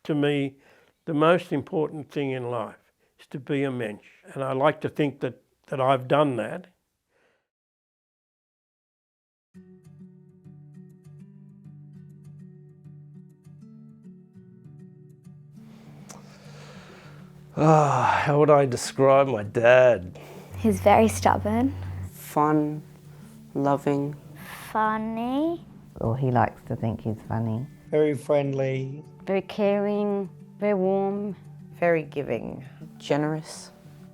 to me, the most important thing in life is to be a mensch. And I like to think that I've done that. How would I describe my dad? He's very stubborn. Fun, loving. Funny. Or he likes to think he's funny. Very friendly. Very caring, very warm. Very giving. Generous.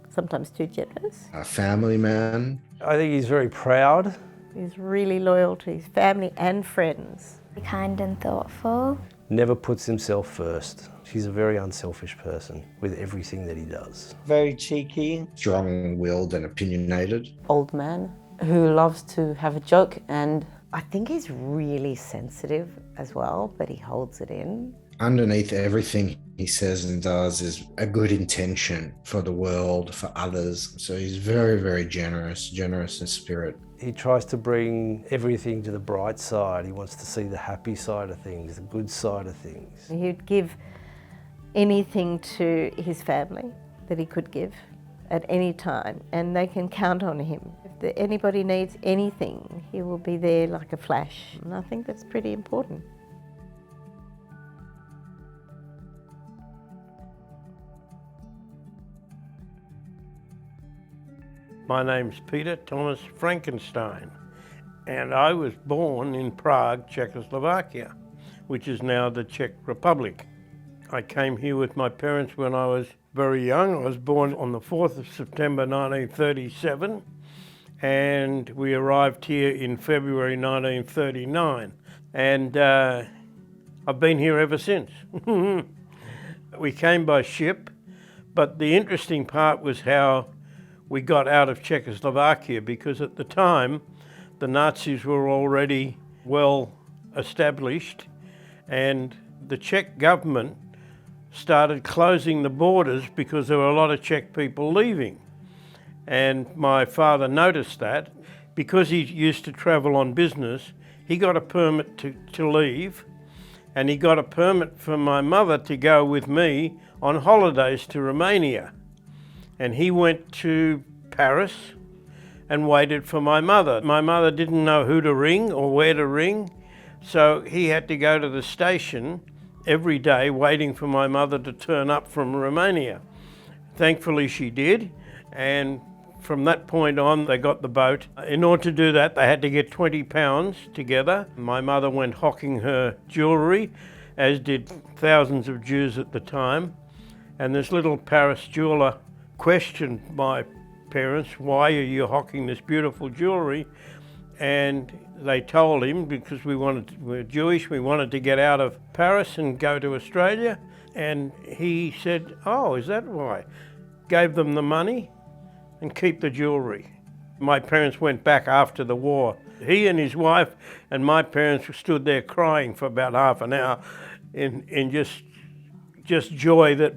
Sometimes too generous. A family man. I think he's very proud. He's really loyal to his family and friends. Kind and thoughtful. Never puts himself first. He's a very unselfish person with everything that he does. Very cheeky. Strong-willed and opinionated. Old man who loves to have a joke, and I think he's really sensitive as well, but he holds it in. Underneath everything he says and does is a good intention for the world, for others. So he's very, very generous in spirit. He tries to bring everything to the bright side. He wants to see the happy side of things, the good side of things. He'd give anything to his family that he could give at any time, and they can count on him. If anybody needs anything, he will be there like a flash. And I think that's pretty important. My name's Peter Thomas Frankenstein, and I was born in Prague, Czechoslovakia, which is now the Czech Republic. I came here with my parents when I was very young. I was born on the 4th of September 1937, and we arrived here in February 1939. And I've been here ever since. We came by ship, but the interesting part was how we got out of Czechoslovakia, because at the time the Nazis were already well established, and the Czech government started closing the borders because there were a lot of Czech people leaving. And my father noticed that. Because he used to travel on business, he got a permit to leave, and he got a permit for my mother to go with me on holidays to Romania. And he went to Paris and waited for my mother. My mother didn't know who to ring or where to ring, so he had to go to the station every day waiting for my mother to turn up from Romania. Thankfully she did, and from that point on they got the boat. In order to do that, they had to get £20 together. My mother went hawking her jewellery, as did thousands of Jews at the time, and this little Paris jeweller questioned my parents, why are you hawking this beautiful jewellery? And they told him, because we're Jewish, we wanted to get out of Paris and go to Australia. And he said, oh, is that why? Gave them the money and keep the jewellery. My parents went back after the war. He and his wife and my parents stood there crying for about half an hour in just joy that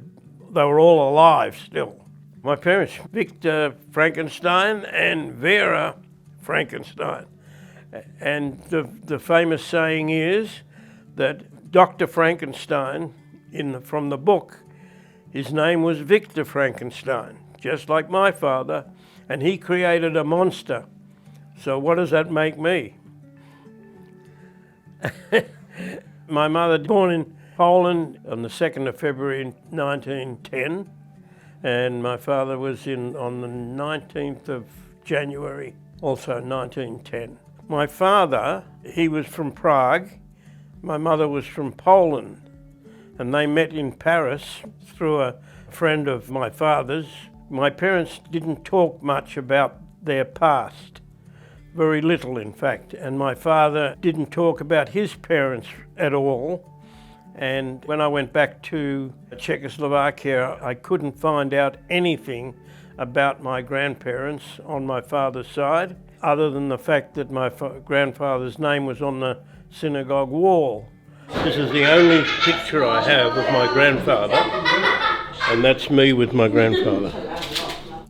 they were all alive still. My parents, Victor Frankenstein and Vera Frankenstein. And the famous saying is that Dr. Frankenstein, from the book, his name was Victor Frankenstein, just like my father, and he created a monster. So what does that make me? My mother, born in Poland on the 2nd of February 1910, and my father was on the 19th of January, also 1910. My father, he was from Prague. My mother was from Poland, and they met in Paris through a friend of my father's. My parents didn't talk much about their past, very little in fact, and my father didn't talk about his parents at all. And when I went back to Czechoslovakia, I couldn't find out anything about my grandparents on my father's side, other than the fact that my grandfather's name was on the synagogue wall. This is the only picture I have of my grandfather, and that's me with my grandfather.